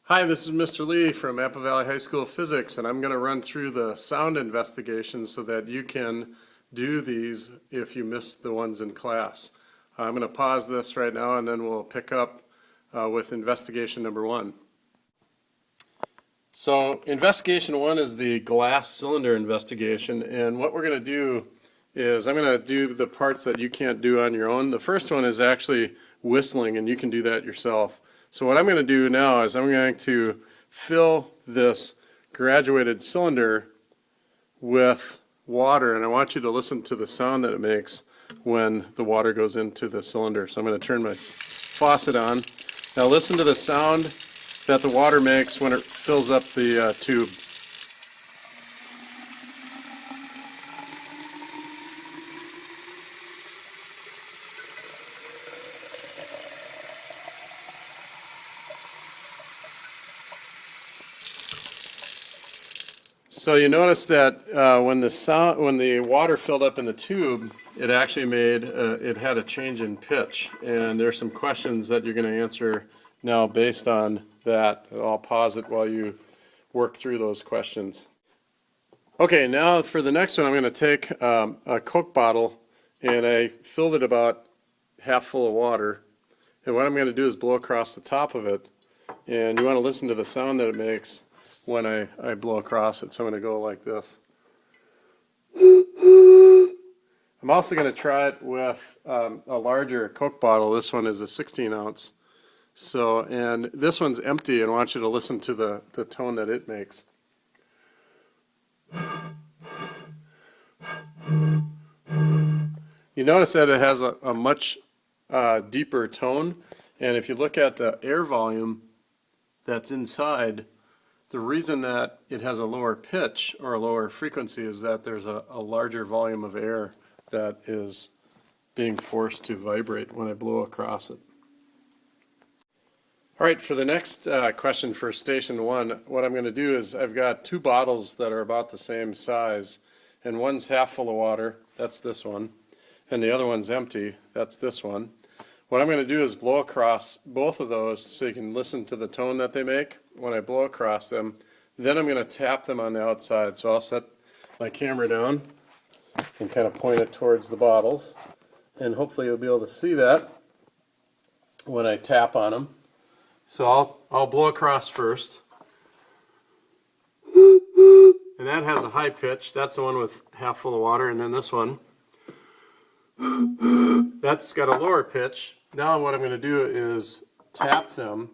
Hi, this is Mr. Lee from Apple Valley High School Physics, and I'm going to run through the sound investigations so that you can do these if you missed the ones in class. I'm going to pause this right now and then we'll pick up with investigation number one. So investigation one is the glass cylinder investigation, and what we're going to do is I'm going to do the parts that you can't do on your own. The first one is actually whistling, and you can do that yourself. So what I'm going to do now is I'm going to fill this graduated cylinder with water, and I want you to listen to the sound that it makes when the water goes into the cylinder. So I'm going to turn my faucet on. Now listen to the sound that the water makes when it fills up the tube. So you notice that when the water filled up in the tube, it actually it had a change in pitch, and there's some questions that you're going to answer now based on that. I'll pause it while you work through those questions. Okay, now for the next one, I'm going to take a Coke bottle, and I filled it about half full of water, and what I'm going to do is blow across the top of it, and you want to listen to the sound that it makes when I blow across it. So I'm going to go like this. I'm also going to try it with a larger Coke bottle. This one is a 16 ounce. So, and this one's empty, and I want you to listen to the tone that it makes. You notice that it has a much deeper tone, and if you look at the air volume that's inside, the reason that it has a lower pitch or a lower frequency is that there's a larger volume of air that is being forced to vibrate when I blow across it. All right, for the next question for station one, what I'm going to do is I've got two bottles that are about the same size, and one's half full of water, that's this one, and the other one's empty, that's this one. What I'm going to do is blow across both of those so you can listen to the tone that they make when I blow across them. Then I'm going to tap them on the outside. So I'll set my camera down and kind of point it towards the bottles. And hopefully you'll be able to see that when I tap on them. So I'll blow across first. And that has a high pitch. That's the one with half full of water. And then this one, that's got a lower pitch. Now what I'm going to do is tap them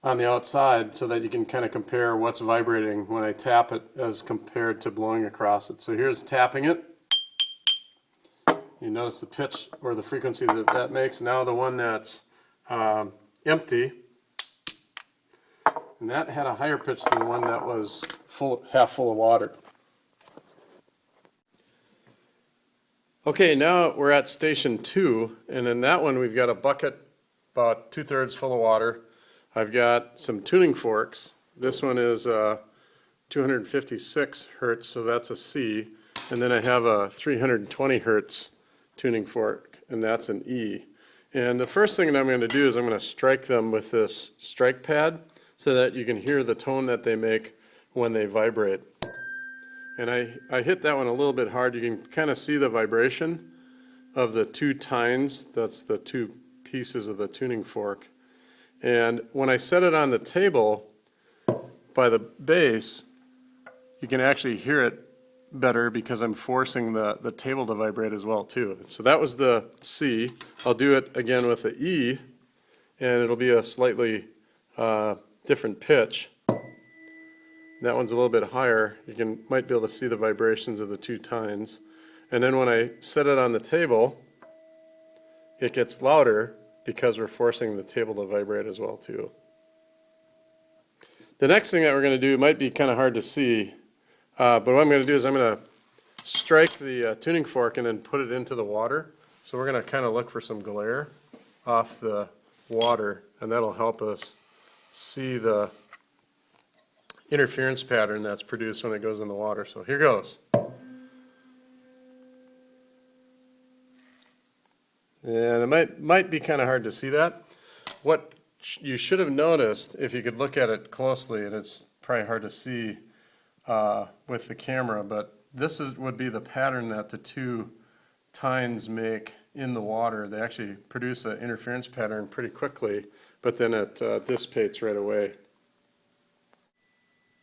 on the outside so that you can kind of compare what's vibrating when I tap it as compared to blowing across it. So here's tapping it. You notice the pitch or the frequency that makes. Now the one that's empty, and that had a higher pitch than the one that was half full of water. Okay, now we're at station two, and in that one we've got a bucket about 2/3 full of water. I've got some tuning forks. This one is 256 hertz, so that's a C, and then I have a 320 hertz tuning fork, and that's an E. And the first thing that I'm going to do is I'm going to strike them with this strike pad so that you can hear the tone that they make when they vibrate. And I hit that one a little bit hard. You can kind of see the vibration of the two tines. That's the two pieces of the tuning fork. And when I set it on the table by the base, you can actually hear it better because I'm forcing the table to vibrate as well too. So that was the C. I'll do it again with the E, and it'll be a slightly different pitch. That one's a little bit higher. You might be able to see the vibrations of the two tines. And then when I set it on the table, it gets louder because we're forcing the table to vibrate as well too. The next thing that we're going to do might be kind of hard to see, but what I'm going to do is I'm going to strike the tuning fork and then put it into the water. So we're going to kind of look for some glare off the water, and that'll help us see the interference pattern that's produced when it goes in the water. So here goes. And it might be kind of hard to see that. What you should have noticed, if you could look at it closely, and it's probably hard to see with the camera, but this would be the pattern that the two tines make in the water. They actually produce an interference pattern pretty quickly, but then it dissipates right away.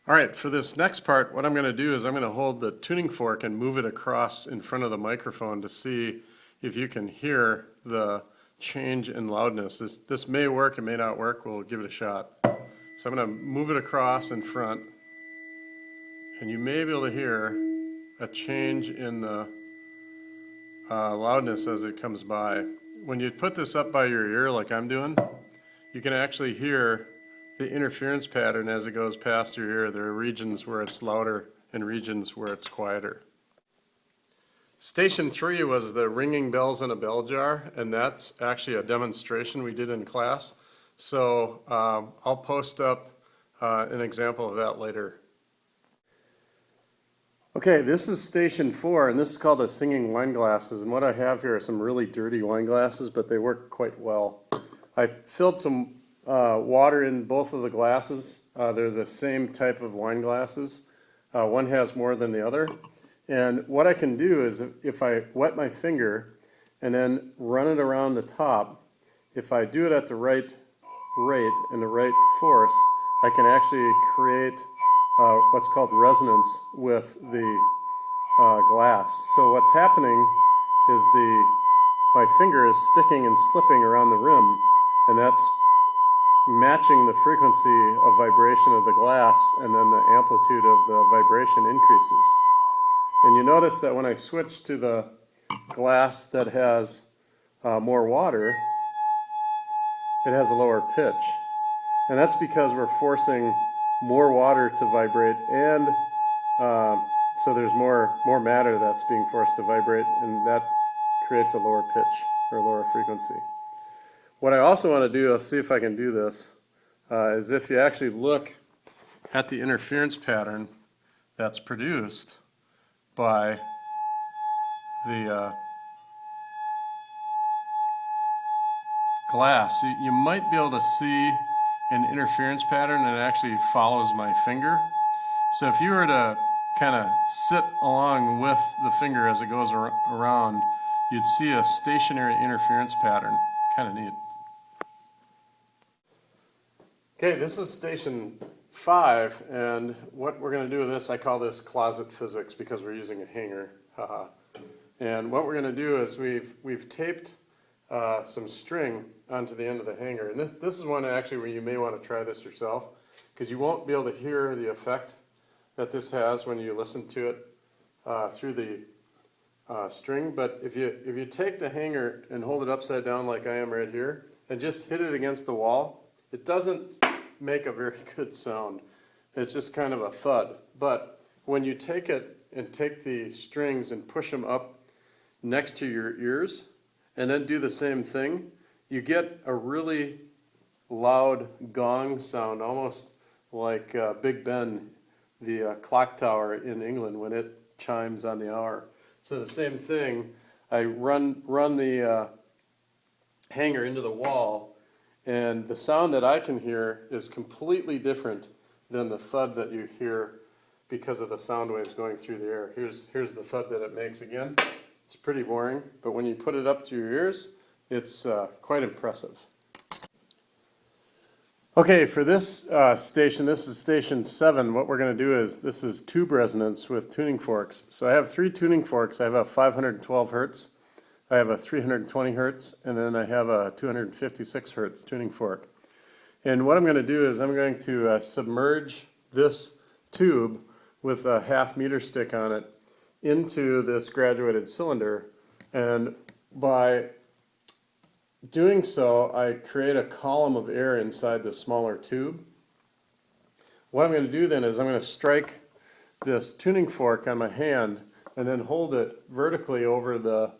All right, for this next part, what I'm going to do is I'm going to hold the tuning fork and move it across in front of the microphone to see if you can hear the change in loudness. This may work, it may not work, we'll give it a shot. So I'm going to move it across in front, and you may be able to hear a change in the loudness as it comes by. When you put this up by your ear like I'm doing, you can actually hear the interference pattern as it goes past your ear. There are regions where it's louder and regions where it's quieter. Station 3 was the ringing bells in a bell jar, and that's actually a demonstration we did in class. So I'll post up an example of that later. Okay, this is Station 4, and this is called the singing wine glasses. And what I have here are some really dirty wine glasses, but they work quite well. I filled some water in both of the glasses. They're the same type of wine glasses. One has more than the other. And what I can do is if I wet my finger and then run it around the top, if I do it at the right rate and the right force, I can actually create what's called resonance with the glass. So what's happening is my finger is sticking and slipping around the rim, and that's matching the frequency of vibration of the glass, and then the amplitude of the vibration increases. And you notice that when I switch to the glass that has more water, it has a lower pitch. And that's because we're forcing more water to vibrate, and so there's more matter that's being forced to vibrate, and that creates a lower pitch or a lower frequency. What I also want to do, I'll see if I can do this, is if you actually look at the interference pattern that's produced by the glass, you might be able to see an interference pattern that actually follows my finger. So if you were to kind of sit along with the finger as it goes around, you'd see a stationary interference pattern. Kind of neat. Okay, this is Station 5, and what we're going to do with this, I call this closet physics because we're using a hanger. And what we're going to do is we've taped some string onto the end of the hanger. And this is one actually where you may want to try this yourself, because you won't be able to hear the effect that this has when you listen to it through the string. But if you take the hanger and hold it upside down like I am right here, and just hit it against the wall, it doesn't make a very good sound. It's just kind of a thud. But when you take it and take the strings and push them up next to your ears, and then do the same thing, you get a really loud gong sound, almost like Big Ben, the clock tower in England, when it chimes on the hour. So the same thing, I run the hanger into the wall, and the sound that I can hear is completely different than the thud that you hear because of the sound waves going through the air. Here's the thud that it makes again. It's pretty boring, but when you put it up to your ears, it's quite impressive. Okay, for this station, this is Station 7, what we're going to do is, this is tube resonance with tuning forks. So I have 3 tuning forks. I have a 512 hertz, I have a 320 hertz, and then I have a 256 hertz tuning fork. And what I'm going to do is I'm going to submerge this tube with a 1/2 meter stick on it into this graduated cylinder, and by doing so I create a column of air inside the smaller tube. What I'm going to do then is I'm going to strike this tuning fork on my hand and then hold it vertically over the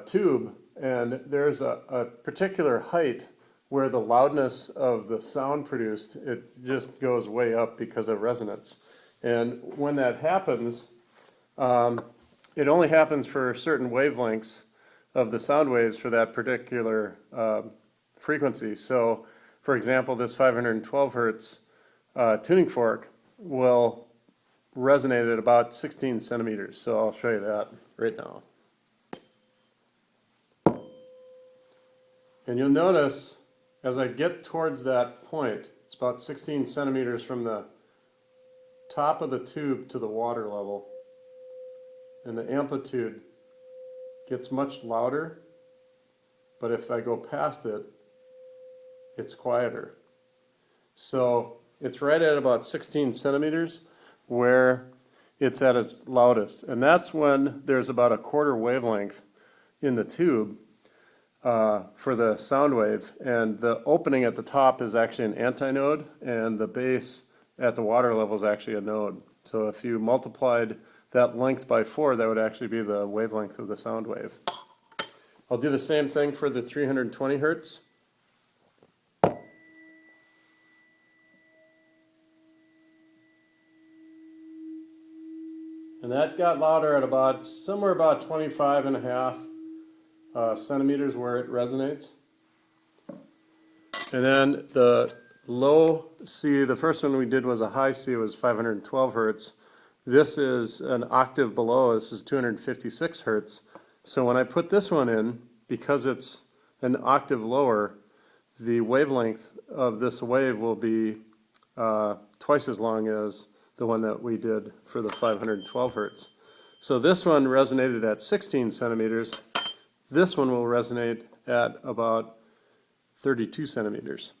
tube, and there's a particular height where the loudness of the sound produced, it just goes way up because of resonance. And when that happens, it only happens for certain wavelengths of the sound waves for that particular frequency. So for example, this 512 hertz tuning fork will resonate at about 16 centimeters. So I'll show you that right now. And you'll notice as I get towards that point, it's about 16 centimeters from the top of the tube to the water level, and the amplitude gets much louder, but if I go past it, it's quieter. So it's right at about 16 centimeters where it's at its loudest, and that's when there's about a quarter wavelength in the tube for the sound wave, and the opening at the top is actually an antinode, and the base at the water level is actually a node. So if you multiplied that length by 4, that would actually be the wavelength of the sound wave. I'll do the same thing for the 320 hertz. And that got louder at about somewhere about 25.5 centimeters where it resonates. And then the low C, the first one we did was a high C, it was 512 hertz. This is an octave below, this is 256 hertz. So when I put this one in, because it's an octave lower, the wavelength of this wave will be twice as long as the one that we did for the 512 hertz. So this one resonated at 16 centimeters. This one will resonate at about 32 centimeters.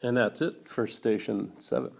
And that's it for station 7.